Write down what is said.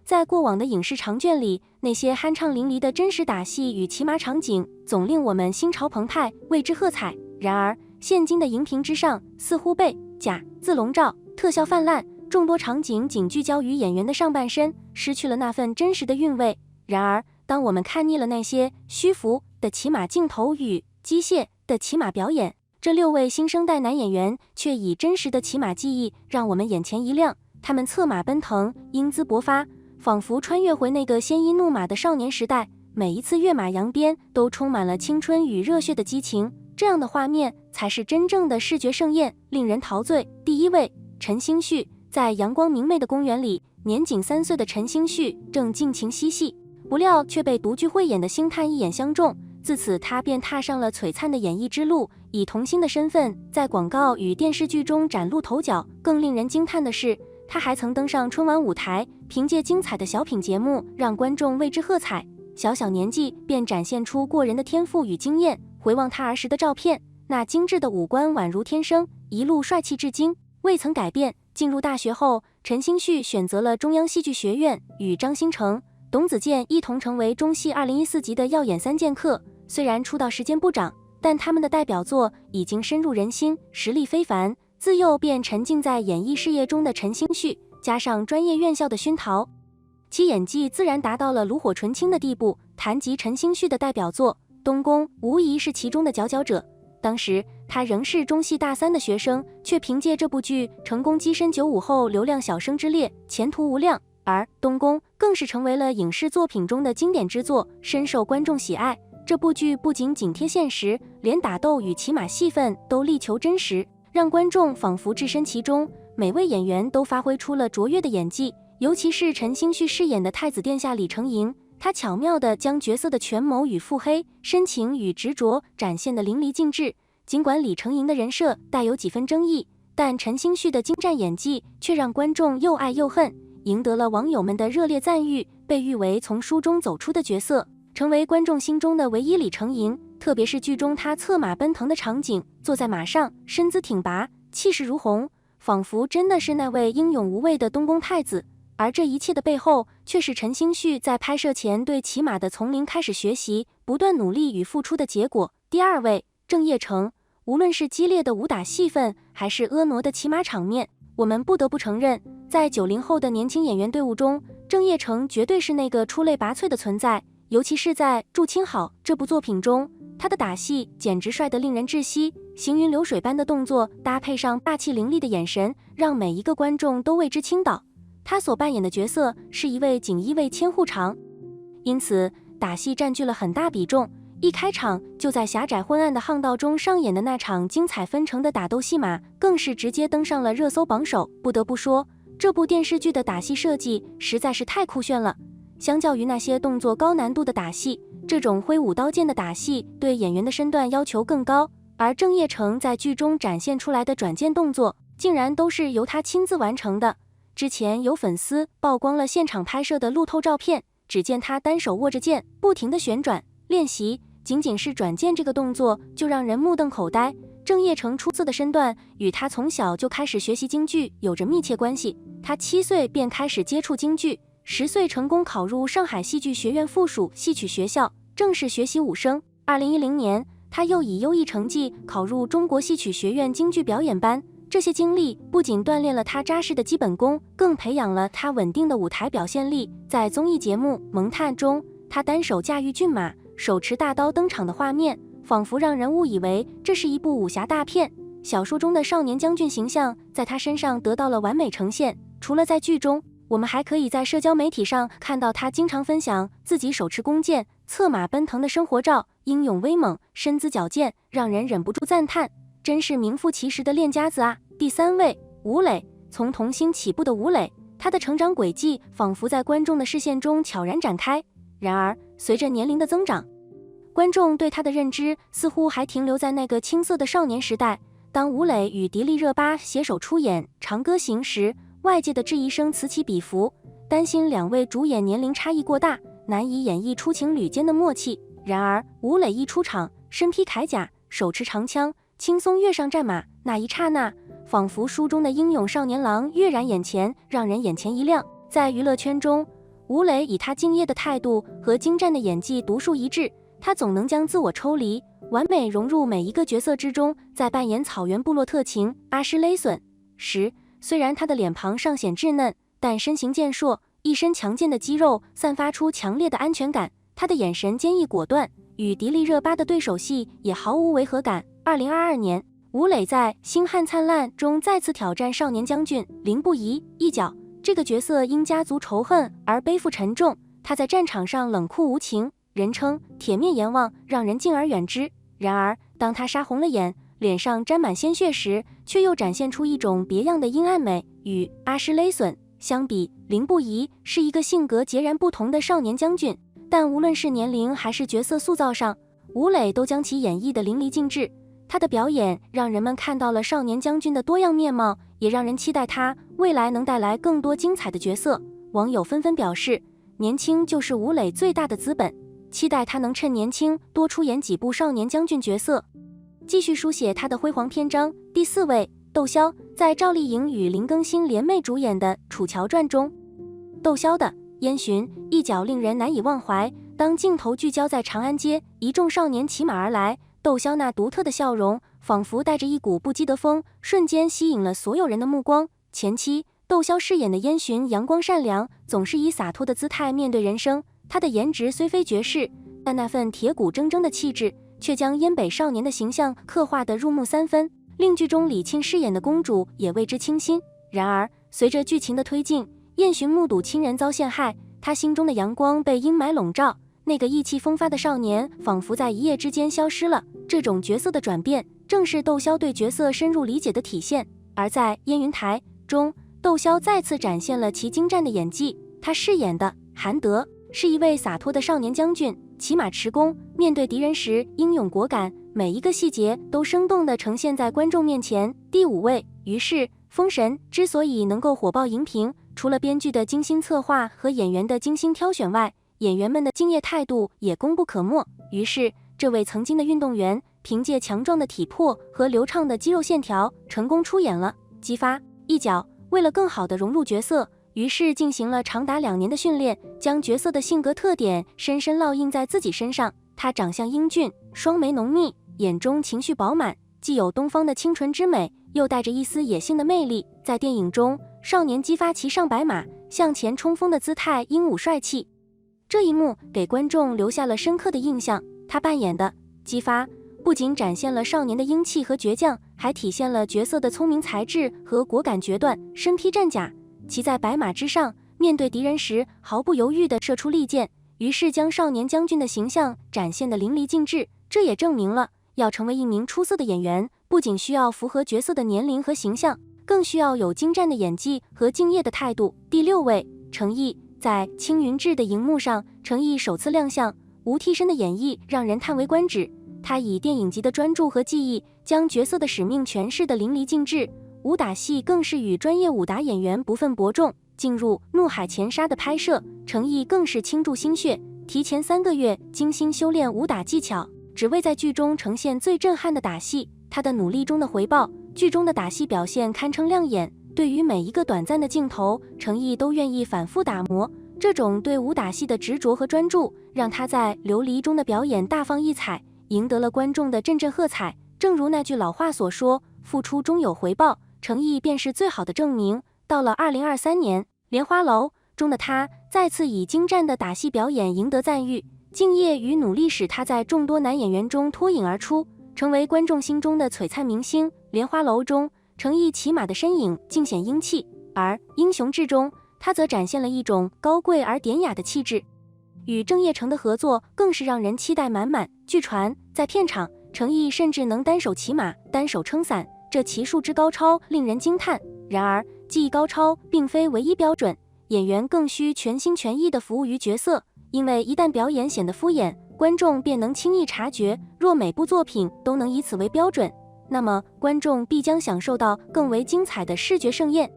在过往的影视长卷里，那些酣畅淋漓的真实打戏与骑马场景，总令我们心潮澎湃，为之喝彩。然而，现今的荧屏之上，似乎被假字笼罩，特效泛滥，众多场景仅聚焦于演员的上半身，失去了那份真实的韵味。然而，当我们看腻了那些虚浮的骑马镜头与机械的骑马表演，这6位新生代男演员却以真实的骑马技艺让我们眼前一亮。他们策马奔腾，英姿勃发，仿佛穿越回那个鲜衣怒马的少年时代，每一次跃马扬鞭都充满了青春与热血的激情。这样的画面才是真正的视觉盛宴，令人陶醉。第1位，陈星旭。在阳光明媚的公园里，年仅3岁的陈星旭正尽情嬉戏，不料却被独具慧眼的星探一眼相中。自此，他便踏上了璀璨的演艺之路，以童星的身份在广告与电视剧中崭露头角。更令人惊叹的是，他还曾登上春晚舞台，凭借精彩的小品节目让观众为之喝彩。小小年纪便展现出过人的天赋与经验，回望他儿时的照片，那精致的五官宛如天生，一路帅气至今，未曾改变。进入大学后，陈星旭选择了中央戏剧学院，与张新成、董子健一同成为中戏2014级的耀眼3剑客。虽然出道时间不长，但他们的代表作已经深入人心，实力非凡。自幼便沉浸在演艺事业中的陈星旭，加上专业院校的熏陶，其演技自然达到了炉火纯青的地步。谈及陈星旭的代表作，东宫无疑是其中的佼佼者。当时他仍是中戏大3的学生，却凭借这部剧成功跻身95后流量小生之列，前途无量。而东宫更是成为了影视作品中的经典之作，深受观众喜爱。这部剧不仅紧贴现实，连打斗与骑马戏份都力求真实，让观众仿佛置身其中。每位演员都发挥出了卓越的演技，尤其是陈星旭饰演的太子殿下李成营，他巧妙地将角色的权谋与腹黑、深情与执着展现得淋漓尽致。尽管李成营的人设带有几分争议，但陈星旭的精湛演技却让观众又爱又恨，赢得了网友们的热烈赞誉，被誉为从书中走出的角色，成为观众心中的唯一李成营。特别是剧中他策马奔腾的场景，坐在马上，身姿挺拔，气势如虹，仿佛真的是那位英勇无畏的东宫太子。而这一切的背后，却是陈星旭在拍摄前对骑马的从零开始学习，不断努力与付出的结果。第2位，郑业成。无论是激烈的武打戏份，还是婀娜的骑马场面，我们不得不承认，在90后的年轻演员队伍中，郑业成绝对是那个出类拔萃的存在。尤其是在《祝青好》这部作品中，他的打戏简直帅得令人窒息，行云流水般的动作搭配上霸气凌厉的眼神，让每一个观众都为之倾倒。他所扮演的角色是一位锦衣卫千户长，因此打戏占据了很大比重。一开场就在狭窄昏暗的巷道中上演的那场精彩纷呈的打斗戏码，更是直接登上了热搜榜首。不得不说，这部电视剧的打戏设计实在是太酷炫了。相较于那些动作高难度的打戏，这种挥舞刀剑的打戏对演员的身段要求更高，而郑业成在剧中展现出来的转剑动作，竟然都是由他亲自完成的。之前有粉丝曝光了现场拍摄的路透照片，只见他单手握着剑，不停地旋转练习，仅仅是转剑这个动作就让人目瞪口呆。郑业成出色的身段与他从小就开始学习京剧有着密切关系。他7岁便开始接触京剧，10岁成功考入上海戏剧学院附属戏曲学校，正式学习武生。2010年，他又以优异成绩考入中国戏曲学院京剧表演班。这些经历不仅锻炼了他扎实的基本功，更培养了他稳定的舞台表现力。在综艺节目《萌探》中，他单手驾驭骏马，手持大刀登场的画面，仿佛让人误以为这是一部武侠大片。小说中的少年将军形象在他身上得到了完美呈现。除了在剧中，我们还可以在社交媒体上看到他经常分享自己手持弓箭、策马奔腾的生活照，英勇威猛，身姿矫健，让人忍不住赞叹，真是名副其实的练家子啊。第3位，吴磊。从童星起步的吴磊，他的成长轨迹仿佛在观众的视线中悄然展开。然而，随着年龄的增长，观众对他的认知似乎还停留在那个青涩的少年时代。当吴磊与迪丽热巴携手出演《长歌行》时，外界的质疑声此起彼伏，担心两位主演年龄差异过大，难以演绎出情侣间的默契。然而，吴磊一出场，身披铠甲，手持长枪，轻松跃上战马，那一刹那，仿佛书中的英勇少年郎跃然眼前，让人眼前一亮。在娱乐圈中，吴磊以他敬业的态度和精湛的演技独树一帜，他总能将自我抽离，完美融入每一个角色之中。在扮演草原部落特勤阿什雷隼时，虽然他的脸庞尚显稚嫩，但身形健硕，一身强健的肌肉散发出强烈的安全感。他的眼神坚毅果断，与迪丽热巴的对手戏也毫无违和感。2022年，吴磊在《星汉灿烂》中再次挑战少年将军凌不疑一角。这个角色因家族仇恨而背负沉重，他在战场上冷酷无情，人称铁面阎王，让人敬而远之。然而，当他杀红了眼，脸上沾满鲜血时，却又展现出一种别样的阴暗美。与阿什雷隼相比，凌不疑是一个性格截然不同的少年将军，但无论是年龄还是角色塑造上，吴磊都将其演绎得淋漓尽致。他的表演让人们看到了少年将军的多样面貌，也让人期待他未来能带来更多精彩的角色。网友纷纷表示，年轻就是吴磊最大的资本，期待他能趁年轻多出演几部少年将军角色，继续书写他的辉煌篇章。第4位，窦骁。在赵丽颖与林更新联袂主演的《楚乔传》中，窦骁的烟巡一角令人难以忘怀。当镜头聚焦在长安街，一众少年骑马而来，窦骁那独特的笑容仿佛带着一股不羁的风，瞬间吸引了所有人的目光。前期，窦骁饰演的烟巡阳光善良，总是以洒脱的姿态面对人生。他的颜值虽非绝世，但那份铁骨铮铮的气质却将燕北少年的形象刻画得入木三分，令剧中李沁饰演的公主也为之倾心。然而，随着剧情的推进，燕巡目睹亲人遭陷害，他心中的阳光被阴霾笼罩，那个意气风发的少年仿佛在一夜之间消失了。这种角色的转变，正是窦骁对角色深入理解的体现。而在《燕云台》中，窦骁再次展现了其精湛的演技。他饰演的韩德是一位洒脱的少年将军，骑马持弓，面对敌人时英勇果敢，每一个细节都生动地呈现在观众面前。第5位，于是《封神》之所以能够火爆荧屏，除了编剧的精心策划和演员的精心挑选外，演员们的敬业态度也功不可没。于是，这位曾经的运动员凭借强壮的体魄和流畅的肌肉线条，成功出演了《姬发》一角。为了更好地融入角色，于是进行了长达2年的训练，将角色的性格特点深深烙印在自己身上。他长相英俊，双眉浓密，眼中情绪饱满，既有东方的清纯之美，又带着一丝野性的魅力。在电影中，少年姬发骑上白马，向前冲锋的姿态英武帅气，这一幕给观众留下了深刻的印象。他扮演的姬发不仅展现了少年的英气和倔强，还体现了角色的聪明才智和果敢决断。身披战甲，骑在白马之上，面对敌人时毫不犹豫地射出利箭，于是将少年将军的形象展现得淋漓尽致。这也证明了，要成为一名出色的演员，不仅需要符合角色的年龄和形象，更需要有精湛的演技和敬业的态度。第6位，程毅。在《青云志》的荧幕上，程毅首次亮相，无替身的演绎让人叹为观止。他以电影级的专注和技艺，将角色的使命诠释得淋漓尽致。武打戏更是与专业武打演员不分伯仲。进入《怒海潜沙》的拍摄，程毅更是倾注心血，提前3个月精心修炼武打技巧，只为在剧中呈现最震撼的打戏。他的努力中的回报，剧中的打戏表现堪称亮眼。对于每一个短暂的镜头，程毅都愿意反复打磨。这种对武打戏的执着和专注，让他在《琉璃》中的表演大放异彩，赢得了观众的阵阵喝彩。正如那句老话所说，付出终有回报，程毅便是最好的证明。到了2023年，《莲花楼》中的他再次以精湛的打戏表演赢得赞誉，敬业与努力使他在众多男演员中脱颖而出，成为观众心中的璀璨明星。《莲花楼》中，程毅骑马的身影尽显英气，而《英雄志》中，他则展现了一种高贵而典雅的气质。与郑业成的合作更是让人期待满满。据传，在片场，程毅甚至能单手骑马、单手撑伞，这骑术之高超令人惊叹。然而，技艺高超并非唯一标准，演员更需全心全意地服务于角色，因为一旦表演显得敷衍，观众便能轻易察觉。若每部作品都能以此为标准，那么观众必将享受到更为精彩的视觉盛宴。